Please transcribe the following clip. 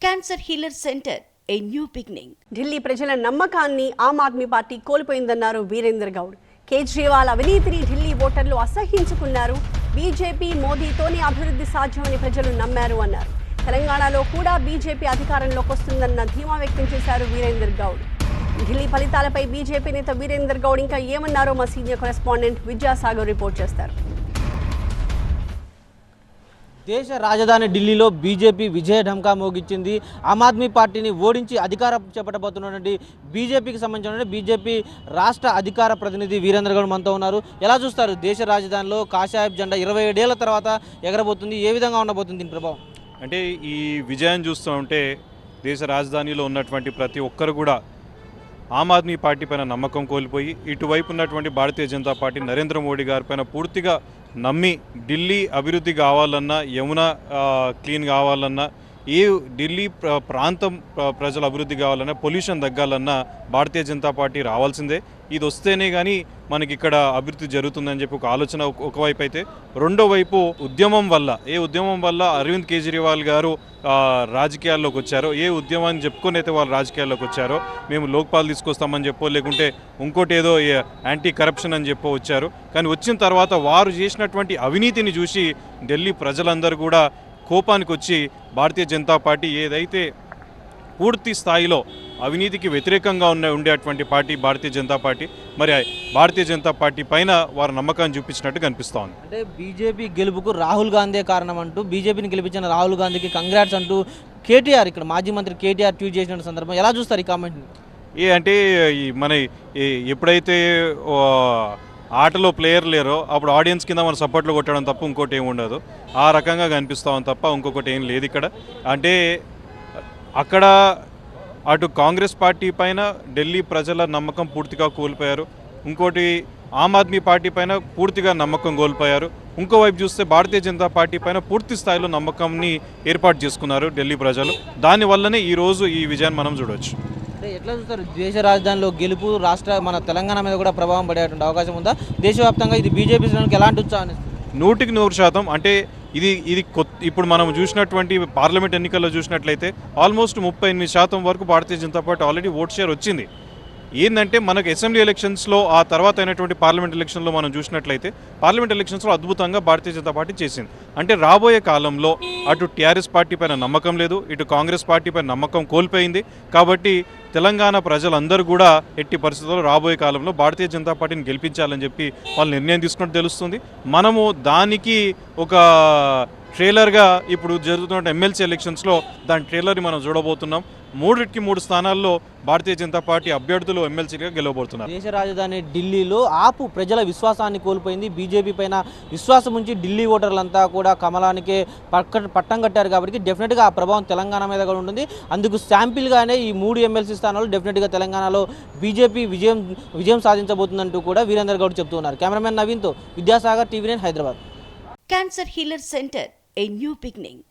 Cancer healer centre a new beginning. Delhi ప్రజల నమ్మకాన్ని Aam Aadmi party కోల్పోయిందన్నారు Virender Goud. Kejriwal అవినీతిని ఢిల్లీ ఓటర్లు అసహ్యించుకున్నారు. బీజేపీ మోదీతోనే అభివృద్ధి సాధ్యమని ప్రజలు నమ్మారు అన్నారు. తెలంగాణలో కూడా బీజేపీ అధికారంలోకి వస్తుందన్న ధీమా వ్యక్తం చేశారు వీరేందర్ గౌడ్. ఢిల్లీ ఫలితాలపై బీజేపీ నేత వీరేందర్ గౌడ్ ఇంకా ఏమన్నారో మా సీనియర్ కరెస్పాండెంట్ విద్యాసాగర్ రిపోర్ట్ చేస్తారు. దేశ రాజధాని ఢిల్లీలో బీజేపీ విజయ ఢంకా మోగించింది. ఆమ్ ఆద్మీ పార్టీని ఓడించి అధికారం చేపట్టబోతున్నటువంటి బీజేపీకి సంబంధించిన బీజేపీ రాష్ట్ర అధికార ప్రతినిధి వీరేంద్ర గౌడ్ మనతో ఉన్నారు. ఎలా చూస్తారు దేశ రాజధానిలో కాషాయపు జెండా 27 ఏళ్ల తర్వాత ఎగరబోతుంది, ఏ విధంగా ఉండబోతుంది దీని ప్రభావం? అంటే ఈ విజయం చూస్తూ ఉంటే దేశ రాజధానిలో ఉన్నటువంటి ప్రతి ఒక్కరు కూడా ఆమ్ ఆద్మీ పార్టీ పైన నమ్మకం కోల్పోయి ఇటువైపు ఉన్నటువంటి భారతీయ జనతా పార్టీ నరేంద్ర మోడీ గారి పైన పూర్తిగా నమ్మి ఢిల్లీ అభివృద్ధి కావాలన్నా, యమున క్లీన్ కావాలన్నా, ఏ ఢిల్లీ ప్రాంతం ప్రజల అభివృద్ధి కావాలన్నా, పొల్యూషన్ తగ్గాలన్నా భారతీయ జనతా పార్టీ రావాల్సిందే. ఇది వస్తేనే కానీ మనకి ఇక్కడ అభివృద్ధి జరుగుతుందని చెప్పి ఒక ఆలోచన ఒకవైపు అయితే, రెండో వైపు ఉద్యమం వల్ల అరవింద్ కేజ్రీవాల్ గారు రాజకీయాల్లోకి వచ్చారో, ఏ ఉద్యమాన్ని చెప్పుకొని అయితే వాళ్ళు రాజకీయాల్లోకి వచ్చారో, మేము లోక్పాల్ తీసుకొస్తామని చెప్పో లేకుంటే ఇంకోటి ఏదో యాంటీ కరప్షన్ అని చెప్పో వచ్చారు. కానీ వచ్చిన తర్వాత వారు చేసినటువంటి అవినీతిని చూసి ఢిల్లీ ప్రజలందరూ కూడా కోపానికి వచ్చి భారతీయ జనతా పార్టీ ఏదైతే పూర్తి స్థాయిలో అవినీతికి వ్యతిరేకంగా ఉండేటువంటి పార్టీ భారతీయ జనతా పార్టీ, మరి భారతీయ జనతా పార్టీ పైన వారు నమ్మకాన్ని చూపించినట్టు కనిపిస్తూ ఉంది. అంటే బీజేపీ గెలుపుకు రాహుల్ గాంధీ కారణం అంటూ, బీజేపీని గెలిపించిన రాహుల్ గాంధీకి కంగ్రాట్స్ అంటూ కేటీఆర్, ఇక్కడ మాజీ మంత్రి కేటీఆర్ ట్వీట్ చేసిన సందర్భం ఎలా చూస్తారు ఈ కామెంట్ని? అంటే మన ఎప్పుడైతే ఆటలో ప్లేయర్ లేరో అప్పుడు ఆడియన్స్ కింద మన సపోర్ట్లో కొట్టడం తప్ప ఇంకోటి ఏమి ఉండదు. ఆ రకంగా కనిపిస్తామని తప్ప ఇంకొకటి ఏం లేదు ఇక్కడ. అంటే అక్కడ అటు కాంగ్రెస్ పార్టీ పైన ఢిల్లీ ప్రజల నమ్మకం పూర్తిగా కోల్పోయారు, ఇంకోటి ఆమ్ ఆద్మీ పార్టీ పైన పూర్తిగా నమ్మకం కోల్పోయారు. ఇంకోవైపు చూస్తే భారతీయ జనతా పార్టీ పైన పూర్తి స్థాయిలో నమ్మకంని ఏర్పాటు చేసుకున్నారు ఢిల్లీ ప్రజలు. దానివల్లనే ఈరోజు ఈ విజయాన్ని మనం చూడవచ్చు. అంటే ఎట్లా చూస్తారు దేశ రాజధానిలో గెలుపు మన తెలంగాణ మీద కూడా ప్రభావం పడేటువంటి అవకాశం ఉందా? దేశవ్యాప్తంగా ఇది బీజేపీ శ్రేణులకు ఎలాంటి ఉత్సాహాన్ని? 100% అంటే ఇది ఇప్పుడు మనం చూసినటువంటి పార్లమెంట్ ఎన్నికల్లో చూసినట్లయితే ఆల్మోస్ట్ 38% వరకు Bharatiya Janata Party already vote share వచ్చింది. ఏంటంటే మనకు అసెంబ్లీ ఎలక్షన్స్లో ఆ తర్వాత అయినటువంటి పార్లమెంట్ ఎలక్షన్లో మనం చూసినట్లయితే పార్లమెంట్ ఎలక్షన్స్లో అద్భుతంగా భారతీయ జనతా పార్టీ చేసింది. అంటే రాబోయే కాలంలో అటు టీఆర్ఎస్ పార్టీ పైన నమ్మకం లేదు, ఇటు కాంగ్రెస్ పార్టీ పైన నమ్మకం కోల్పోయింది. కాబట్టి తెలంగాణ ప్రజలందరూ కూడా ఎట్టి పరిస్థితుల్లో రాబోయే కాలంలో భారతీయ జనతా పార్టీని గెలిపించాలని చెప్పి వాళ్ళు నిర్ణయం తీసుకున్నట్టు తెలుస్తుంది. మనము దానికి ఒక ట్రైలర్గా ఇప్పుడు జరుగుతున్న ఎమ్మెల్సీ ఎలక్షన్స్లో దాని ట్రైలర్ని మనం చూడబోతున్నాం. 3 స్థానాల్లో భారతీయ జనతా పార్టీ అభ్యర్థులు ఎమ్మెల్సీగా గెలవబోతున్నారు. దేశ రాజధాని ఢిల్లీలో ఆపు ప్రజల విశ్వాసాన్ని కోల్పోయింది. బీజేపీ పైన విశ్వాసం ఉంచి ఢిల్లీ ఓటర్లంతా కూడా కమలానికే పట్టం కట్టారు. కాబట్టి డెఫినెట్గా ఆ ప్రభావం తెలంగాణ మీద కూడా ఉంటుంది. అందుకు శాంపిల్గానే ఈ 3 ఎమ్మెల్సీ స్థానాలు డెఫినెట్గా తెలంగాణలో బీజేపీ విజయం సాధించబోతుందంటూ కూడా వీరేందర్ గౌడ్ చెబుతున్నారు. కెమెరామెన్ నవీన్తో Vidyasagar, TV9 Hyderabad. Cancer healer centre a new beginning.